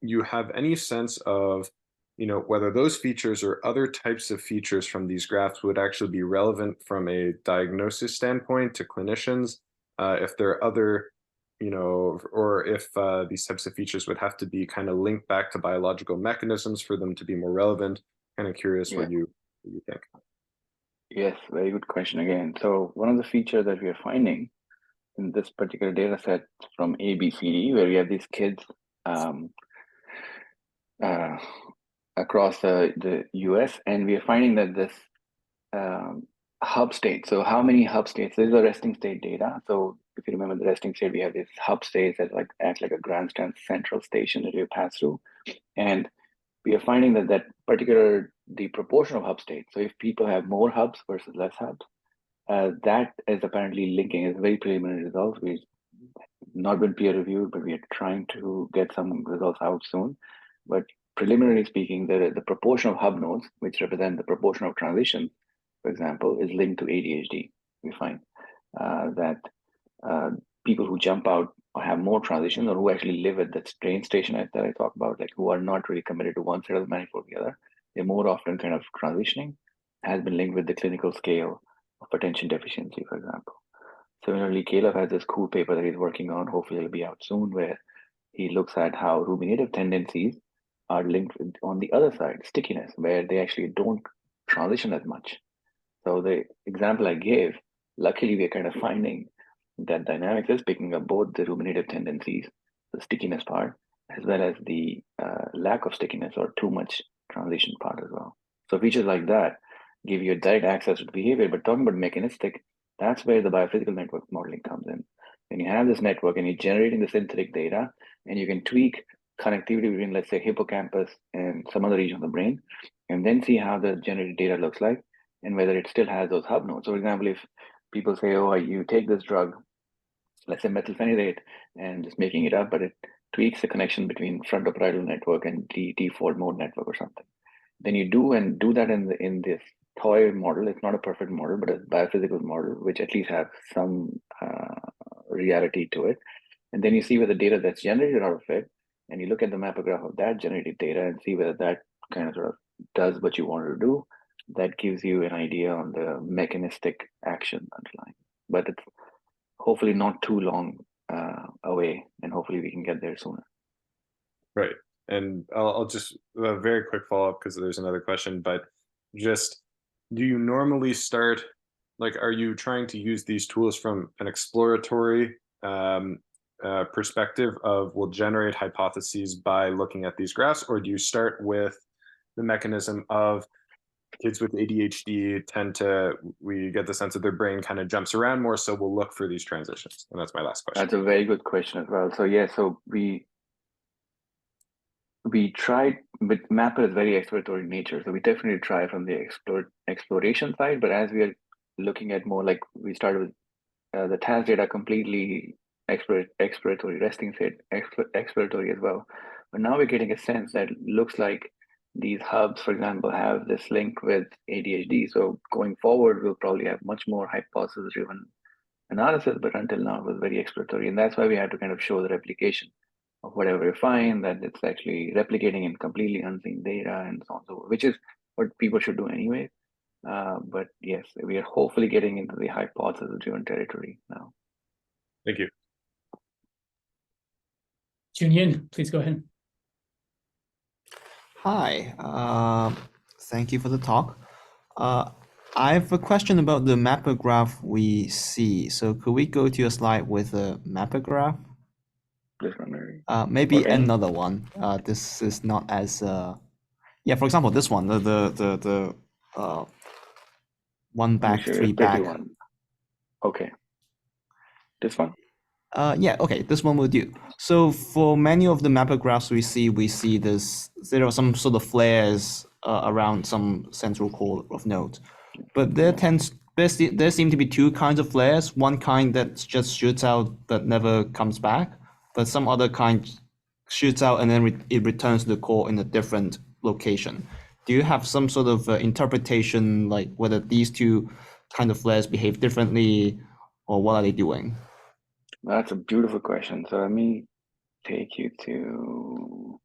you have any sense of, whether those features or other types of features from these graphs would actually be relevant from a diagnosis standpoint to clinicians, if there are other, or if these types of features would have to be kind of linked back to biological mechanisms for them to be more relevant. Kind of curious what you think. Yes, very good question again. So one of the features that we are finding in this particular data set from ABCD, where we have these kids across the US, and we are finding that this hub state, so how many hub states, this is the resting state data. So if you remember the resting state, we have these hub states that act like a grandstand central station that you pass through. And we are finding that the proportion of hub states. So if people have more hubs versus less hubs, that is apparently linking. It's very preliminary results. We've not been peer reviewed, but we are trying to get some results out soon. But preliminarily speaking, the proportion of hub nodes, which represent the proportion of transition, for example, is linked to ADHD. We find that people who jump out or have more transitions, or who actually live at that train station that I talk about, like who are not really committed to one side of the manifold or the other, they're more often kind of transitioning, has been linked with the clinical scale of attention deficiency, for example. Similarly, Caleb has this cool paper that he's working on, hopefully it'll be out soon, where he looks at how ruminative tendencies are linked with, on the other side, stickiness, where they actually don't transition as much. So the example I gave, luckily we're kind of finding that dynamics is picking up both the ruminative tendencies, the stickiness part, as well as the lack of stickiness or too much transition part as well. So features like that give you a direct access to the behavior. But talking about mechanistic, that's where the biophysical network modeling comes in. When you have this network and you're generating the synthetic data, and you can tweak connectivity between, let's say, hippocampus and some other region of the brain, and then see how the generated data looks like and whether it still has those hub nodes. So, for example, if people say, oh, you take this drug, let's say methylphenidate, and just making it up, but it tweaks the connection between frontoparietal network and the default mode network or something. Then you do that in this toy model. It's not a perfect model, but a biophysical model, which at least have some reality to it. And then you see whether the data that's generated out of it, and you look at the mapograph of that generated data and see whether that kind of sort of does what you wanted to do. That gives you an idea on the mechanistic action underlying. But it's hopefully not too long away, and hopefully we can get there sooner. Right. And I'll just a very quick follow-up because there's another question, but just, do you normally start, like, are you trying to use these tools from an exploratory perspective of we'll generate hypotheses by looking at these graphs, or do you start with the mechanism of kids with ADHD we get the sense that their brain kind of jumps around more, so we'll look for these transitions? And that's my last question. That's a very good question as well. So yeah, so we tried, but Mapper is very exploratory in nature, so we definitely try from the exploration side. But as we are looking at more, like we started with the task data, completely exploratory, resting state exploratory as well. But now we're getting a sense that looks like these hubs, for example, have this link with ADHD. So going forward, we'll probably have much more hypothesis-driven analysis, but until now it was very exploratory. And that's why we had to kind of show the replication of whatever we find, that it's actually replicating in completely unseen data and so on, so which is what people should do anyway. But yes, we are hopefully getting into the hypothesis-driven territory now. Thank you. Junyin, please go ahead. Hi, thank you for the talk. I have a question about the mapper graph we see. So could we go to a slide with a mapper graph? This one, maybe. Maybe Okay. another one. This is not as yeah. For example, this one, the one back, Sure, three pretty back. one. Okay. This one. Yeah, okay, this one will do. So for many of the mapper graphs we see this, there are some sort of flares around some central core of nodes. But there seem to be two kinds of flares. One kind that just shoots out but never comes back, but some other kind shoots out and then it returns to the core in a different location. Do you have some sort of interpretation, like whether these two kind of flares behave differently, or what are they doing? That's a beautiful question. So let me take you to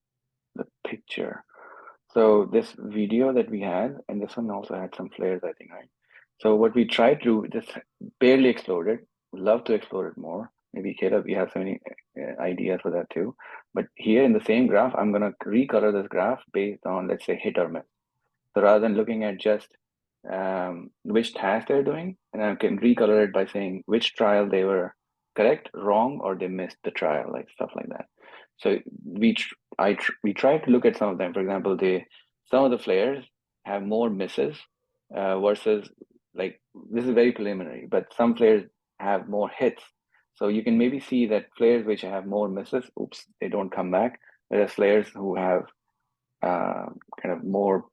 the picture. So this video that we had, and this one also had some flares, I think, right? So what we tried to do, just barely explored it. Love to explore it more. Maybe Caleb, you have so many ideas for that too. But here in the same graph, I'm gonna recolor this graph based on, let's say, hit or miss. So rather than looking at just which task they're doing, and I can recolor it by saying which trial they were correct, wrong, or they missed the trial, like stuff like that. So we tried to look at some of them. For example, some of the flares have more misses versus, like, this is very preliminary, but some flares have more hits. So you can maybe see that flares which have more misses, oops, they don't come back. Whereas flares who have kind of more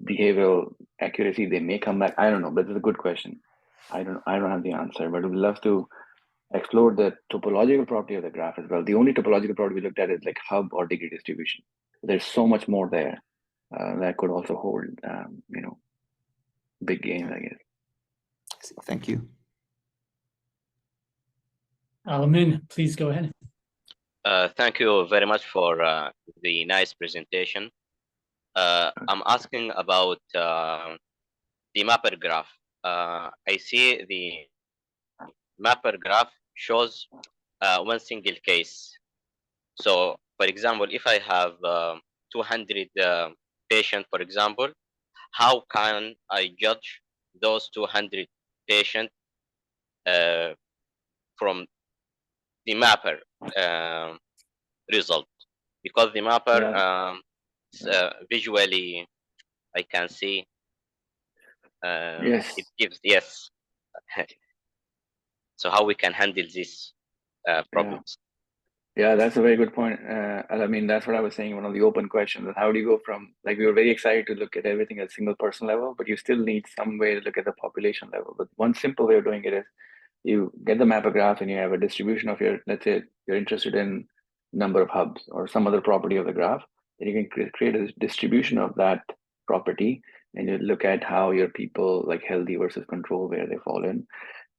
behavioral accuracy, they may come back. I don't know, but it's a good question. I don't have the answer, but we'd love to explore the topological property of the graph as well. The only topological property we looked at is like hub or degree distribution. There's so much more there that could also hold, big gains, I guess. Thank you. Alamin, please go ahead. Thank you very much for the nice presentation. I'm asking about the mapper graph. I see the mapper graph shows one single case. So, for example, if I have 200 patients, for example, how can I judge those 200 patients from the mapper result? Because the mapper visually I can see Yes. it gives yes. So how we can handle these problems? Yeah, that's a very good point. I mean, that's what I was saying. One of the open questions is how do you go from, like, we were very excited to look at everything at a single person level, but you still need some way to look at the population level. But one simple way of doing it is you get the mapper graph and you have a distribution of your, let's say you're interested in number of hubs or some other property of the graph, then you can create a distribution of that property and you look at how your people, like healthy versus control, where they fall in.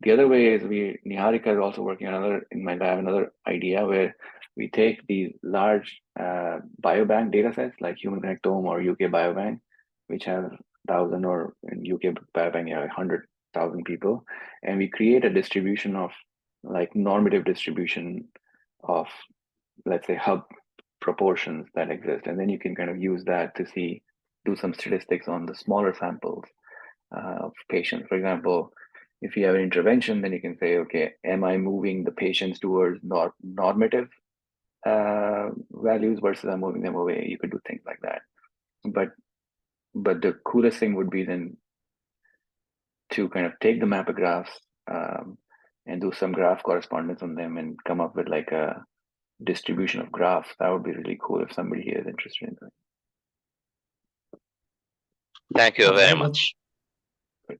The other way is Niharika is also working on in my lab, another idea where we take these large biobank data sets like Human Connectome or UK Biobank, which have 1,000, or in UK Biobank, 100,000 people. And we create a distribution of like normative distribution of, let's say, hub proportions that exist. And then you can kind of use that to do some statistics on the smaller samples of patients. For example, if you have an intervention, then you can say, okay, am I moving the patients towards normative values versus I'm moving them away? You could do things like that. But the coolest thing would be then to kind of take the mapper graphs and do some graph correspondence on them and come up with like a distribution of graphs. That would be really cool if somebody here is interested in that. Thank you very much.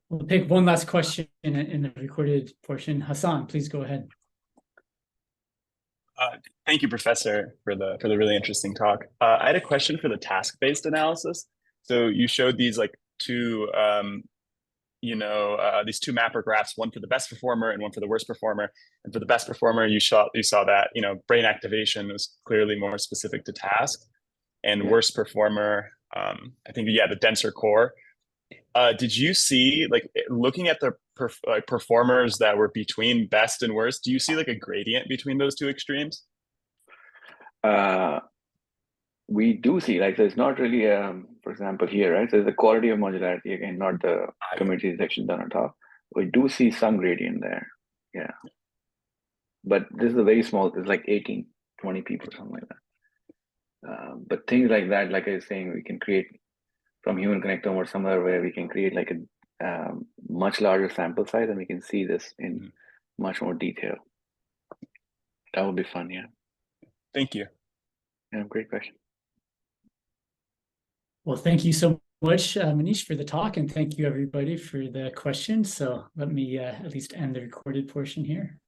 We'll take one last question in the recorded portion. Hassan, please go ahead. Thank you, Professor, for the really interesting talk. I had a question for the task-based analysis. So you showed these like two, these two mapper graphs, one for the best performer and one for the worst performer. And for the best performer, you saw that brain activation was clearly more specific to task, and worst performer, I think the denser core. Did you see, like, looking at the performers that were between best and worst, do you see like a gradient between those two extremes? We do see, like, there's not really, for example, here, right? There's the quality of modularity, again, not the community section done on top. We do see some gradient there, yeah. But this is a very small, it's like 18, 20 people, something like that. But things like that, like I was saying, we can create from Human Connectome or somewhere where we can create like a much larger sample size and we can see this in much more detail. That would be fun, yeah. Thank you. Yeah, great question. Well, thank you so much, Manish, for the talk, and thank you everybody for the questions. So let me at least end the recorded portion here.